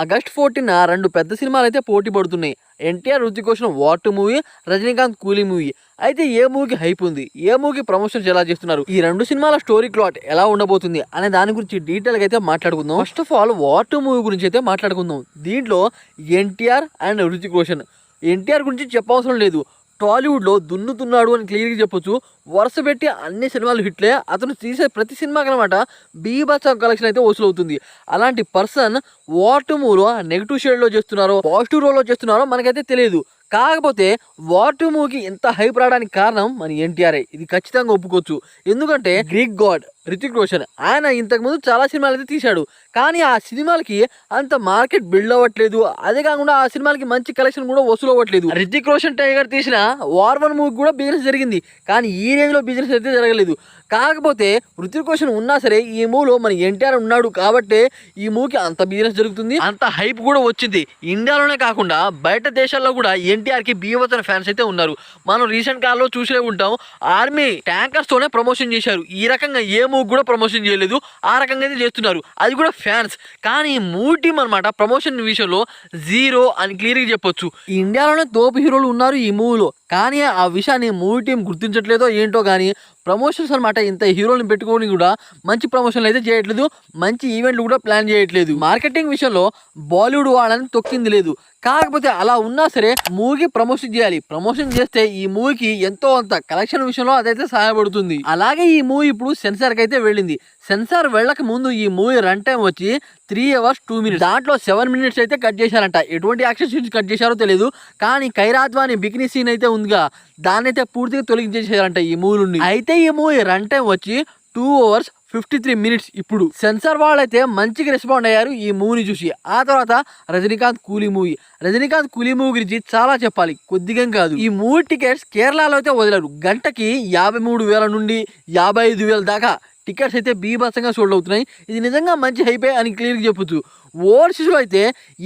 August 14న 2 పెద్ద సినిమాలైతే పోటీ పడుతున్నాయి. ఎన్టీఆర్, హృతిక్ రోషన్ 'వార్2' మూవీ, రజనీకాంత్ 'కూలీ' మూవీ. అయితే ఏ మూవీకి హైప్ ఉంది, ఏ మూవీకి ప్రమోషన్స్ ఎలా చేస్తున్నారు, ఈ 2 సినిమాల స్టోరీ ప్లాట్ ఎలా ఉండబోతుంది అనే దాని గురించి డీటెయిల్గా అయితే మాట్లాడుకుందాం. ఫస్ట్ ఆఫ్ ఆల్ 'వార్2' మూవీ గురించి అయితే మాట్లాడుకుందాం. దీంట్లో ఎన్టీఆర్ అండ్ హృతిక్ రోషన్. ఎన్టీఆర్ గురించి చెప్పవసరం లేదు, టాలీవుడ్లో దున్నుతున్నాడు అని క్లియర్గా చెప్పొచ్చు. వరుస పెట్టి అన్ని సినిమాలు హిట్లే. అతను తీసే ప్రతి సినిమాకి అనమాట బీభత్స కలెక్షన్ అయితే వసూలవుతుంది. అలాంటి పర్సన్ వార్2 మూవీలో నెగిటివ్ షేడ్లో చేస్తున్నారో పాజిటివ్ రోల్లో చేస్తున్నారో మనకైతే తెలియదు. కాకపోతే వార్2 మూవీకి ఎంత హైప్ రావడానికి కారణం మన ఎన్టీఆర్ఏ, ఇది ఖచ్చితంగా ఒప్పుకోవచ్చు. ఎందుకంటే గ్రీక్ గాడ్ హృతిక్ రోషన్ ఆయన ఇంతకుముందు చాలా సినిమాలు అయితే తీశాడు, కానీ ఆ సినిమాలకి అంత మార్కెట్ బిల్డ్ అవ్వట్లేదు. అదే కాకుండా ఆ సినిమాలకి మంచి కలెక్షన్ కూడా వసూలు అవ్వట్లేదు. హృతిక్ రోషన్ టైగర్ తీసిన వార్1 మూవీ కూడా బిజినెస్ జరిగింది, కానీ ఈ రేంజ్లో బిజినెస్ అయితే జరగలేదు. కాకపోతే హృతిక్ రోషన్ ఉన్నా సరే ఈ మూవీలో మన ఎన్టీఆర్ ఉన్నాడు కాబట్టి ఈ మూవీకి అంత బిజినెస్ జరుగుతుంది, అంత హైప్ కూడా వచ్చింది. ఇండియాలోనే కాకుండా బయట దేశాల్లో కూడా ఎన్టీఆర్కి బీభత్సన ఫ్యాన్స్ అయితే ఉన్నారు. మనం రీసెంట్ కాలంలో చూసే ఉంటాం, ఆర్మీ ట్యాంకర్స్ తోనే ప్రమోషన్ చేశారు. ఈ రకంగా ఏ మూవీ కూడా ప్రమోషన్ చేయలేదు, ఆ రకంగా అయితే చేస్తున్నారు, అది కూడా ఫ్యాన్స్. కానీ ఈ మూవీ టీం అనమాట ప్రమోషన్ విషయంలో జీరో అని క్లియర్గా చెప్పొచ్చు. ఇండియాలోనే తోపు హీరోలు ఉన్నారు ఈ మూవీలో, కానీ ఆ విషయాన్ని మూవీ టీం గుర్తించట్లేదో ఏంటో కానీ ప్రమోషన్స్ అనమాట ఇంత హీరోని పెట్టుకొని కూడా మంచి ప్రమోషన్లు అయితే చేయట్లేదు, మంచి ఈవెంట్లు కూడా ప్లాన్ చేయట్లేదు. మార్కెటింగ్ విషయంలో బాలీవుడ్ వాళ్ళని తొక్కింది లేదు. కాకపోతే అలా ఉన్నా సరే మూవీకి ప్రమోషన్ చేయాలి. ప్రమోషన్ చేస్తే ఈ మూవీకి ఎంతో అంత కలెక్షన్ విషయంలో అదైతే సహాయపడుతుంది. అలాగే ఈ మూవీ ఇప్పుడు సెన్సార్కి అయితే వెళ్ళింది. సెన్సార్ వెళ్ళక ముందు ఈ మూవీ రన్ టైం వచ్చి 3 hours 2 minutes. దాంట్లో 7 minutes అయితే కట్ చేశారంట. ఎటువంటి యాక్షన్ సీన్స్ కట్ చేశారో తెలియదు, కానీ ఖైరాత్వాని బికినీ సీన్ అయితే ఉందిగా, దాన్ని అయితే పూర్తిగా తొలగించేసారంట ఈ మూవీ నుండి. అయితే ఈ మూవీ రన్ టైం వచ్చి 2 hours 53 minutes. ఇప్పుడు సెన్సార్ వాళ్ళైతే మంచిగా రెస్పాండ్ అయ్యారు ఈ మూవీని చూసి. ఆ తర్వాత రజనీకాంత్ కూలీ మూవీ గురించి చాలా చెప్పాలి, కొద్దిగా కాదు. ఈ మూవీ టికెట్స్ కేరళలో అయితే వదిలారు. గంటకి 53,000 నుండి 55,000 దాకా టికెట్స్ అయితే బీభత్సంగా సోల్డ్ అవుతున్నాయి. ఇది నిజంగా మంచి హైపే అని క్లియర్గా చెప్పొచ్చు. ఓవర్సీస్లో అయితే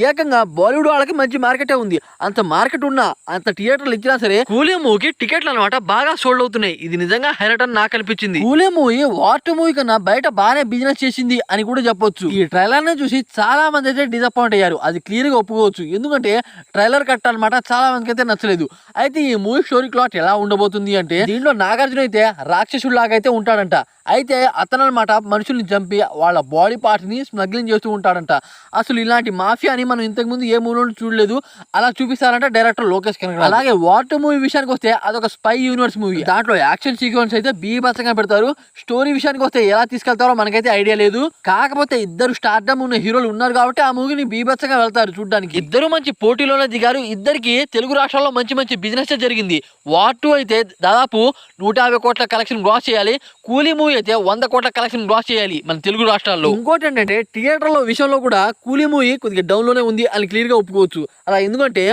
ఏకంగా బాలీవుడ్ వాళ్ళకి మంచి మార్కెటే ఉంది. అంత మార్కెట్ ఉన్నా, అంత థియేటర్లు ఇచ్చినా సరే కూలీ మూవీకి టికెట్లు అనమాట బాగా సోల్డ్ అవుతున్నాయి. ఇది నిజంగా హైలైట్ అని నాకు అనిపించింది. కూలీ మూవీ వార్2 మూవీ కన్నా బయట బాగానే బిజినెస్ చేసింది అని కూడా చెప్పొచ్చు. ఈ ట్రైలర్ ని చూసి చాలా మంది అయితే డిసప్పాయింట్ అయ్యారు, అది క్లియర్ గా ఒప్పుకోవచ్చు. ఎందుకంటే ట్రైలర్ కట్ అనమాట చాలా మందికి అయితే నచ్చలేదు. అయితే ఈ మూవీ స్టోరీ ప్లాట్ ఎలా ఉండబోతుంది అంటే, దీంట్లో నాగార్జున అయితే రాక్షసులాగా అయితే ఉంటాడంట. అయితే అతను అనమాట మనుషుల్ని చంపి వాళ్ళ బాడీ పార్ట్స్ ని స్మగ్లింగ్ చేస్తూ ఉంటాడంట. అసలు ఇలాంటి మాఫియాని మనం ఇంతకు ముందు ఏ మూవీలో చూడలేదు, అలా చూపిస్తారంట డైరెక్టర్ లోకేష్ కనగరాజు. అలాగే వార్2 మూవీ విషయానికి వస్తే అదొక స్పై యూనివర్స్ మూవీ. దాంట్లో యాక్షన్ సీక్వెన్స్ అయితే బీభత్సంగా పెడతారు. స్టోరీ విషయానికి వస్తే ఎలా తీసుకెళ్తారో మనకైతే ఐడియా లేదు. కాకపోతే ఇద్దరు స్టార్డమ్ ఉన్న హీరోలు ఉన్నారు కాబట్టి ఆ మూవీని బీభత్సంగా వెళ్తారు చూడడానికి. ఇద్దరు మంచి పోటీలోనే దిగారు. ఇద్దరికి తెలుగు రాష్ట్రాల్లో మంచి మంచి బిజినెస్ జరిగింది. వార్2 అయితే దాదాపు 150 కోట్ల కలెక్షన్ గ్రాస్ చేయాలి. కూలీ మూవీ అయితే 100 కోట్ల కలెక్షన్ గ్రాస్ చేయాలి మన తెలుగు రాష్ట్రాల్లో. ఇంకోటి ఏంటంటే థియేటర్ల విషయంలో కూడా కూలీ మూవీ కొద్దిగా డౌన్ లోనే ఉంది అని క్లియర్ గా ఒప్పుకోవచ్చు. అలా ఎందుకంటే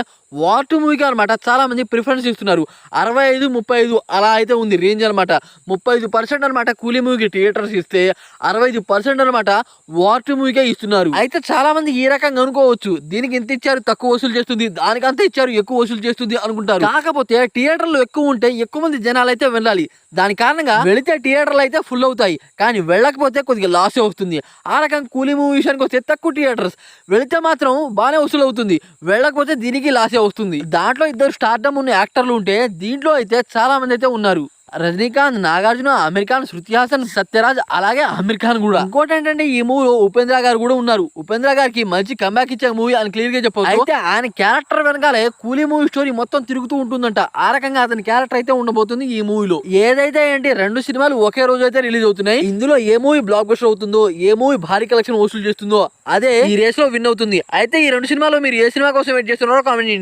వార్2 మూవీకి అనమాట చాలా మంది ప్రిఫరెన్స్ ఇస్తున్నారు. 65-35 అలా అయితే ఉంది రేంజ్ అనమాట. 35% అనమాట కూలీ మూవీకి థియేటర్స్ ఇస్తే 65% అనమాట వార్2 మూవీకే ఇస్తున్నారు. అయితే చాలా మంది ఈ రకంగా అనుకోవచ్చు, దీనికి ఎంత ఇచ్చారు తక్కువ వసూలు చేస్తుంది, దానికి అంత ఇచ్చారు ఎక్కువ వసూలు చేస్తుంది అనుకుంటారు. కాకపోతే థియేటర్లు ఎక్కువ ఉంటే ఎక్కువ మంది జనాలు అయితే వెళ్ళాలి. దాని కారణంగా వెళితే థియేటర్లు అయితే ఫుల్ అవుతాయి, కానీ వెళ్ళకపోతే కొద్దిగా లాసే వస్తుంది. ఆ రకంగా కూలీ మూవీ విషయానికి వస్తే తక్కువ థియేటర్స్, వెళితే మాత్రం బాగానే వసూలు అవుతుంది, వెళ్ళకపోతే దీనికి లాసే వస్తుంది. దాంట్లో ఇద్దరు స్టార్డమ్ ఉన్న యాక్టర్లు ఉంటే దీంట్లో అయితే చాలా మంది అయితే ఉన్నారు. రజనీకాంత్, నాగార్జున, అమీర్ ఖాన్, శృతి హాసన్, సత్యరాజ్, అలాగే అమీర్ ఖాన్ కూడా. ఇంకోటి ఏంటంటే ఈ మూవీలో ఉపేంద్ర గారు కూడా ఉన్నారు. ఉపేంద్ర గారికి మంచి కంబ్యాక్ ఇచ్చే మూవీ అని క్లియర్ గా చెప్పొచ్చు. అయితే ఆయన క్యారెక్టర్ వెనకాలే కూలీ మూవీ స్టోరీ మొత్తం తిరుగుతూ ఉంటుందంట. ఆ రకంగా అతని క్యారెక్టర్ అయితే ఉండబోతుంది ఈ మూవీలో. ఏదైతే ఏంటి 2 సినిమాలు ఒకే రోజు అయితే రిలీజ్ అవుతున్నాయి. ఇందులో ఏ మూవీ బ్లాక్ బస్టర్ అవుతుందో, ఏ మూవీ భారీ కలెక్షన్ వసూలు చేస్తుందో అదే ఈ రేస్ లో విన్ అవుతుంది. అయితే ఈ 2 సినిమాలో మీరు ఏ సినిమా కోసం వెయిట్ చేస్తున్నారో కామెంట్ చేయండి.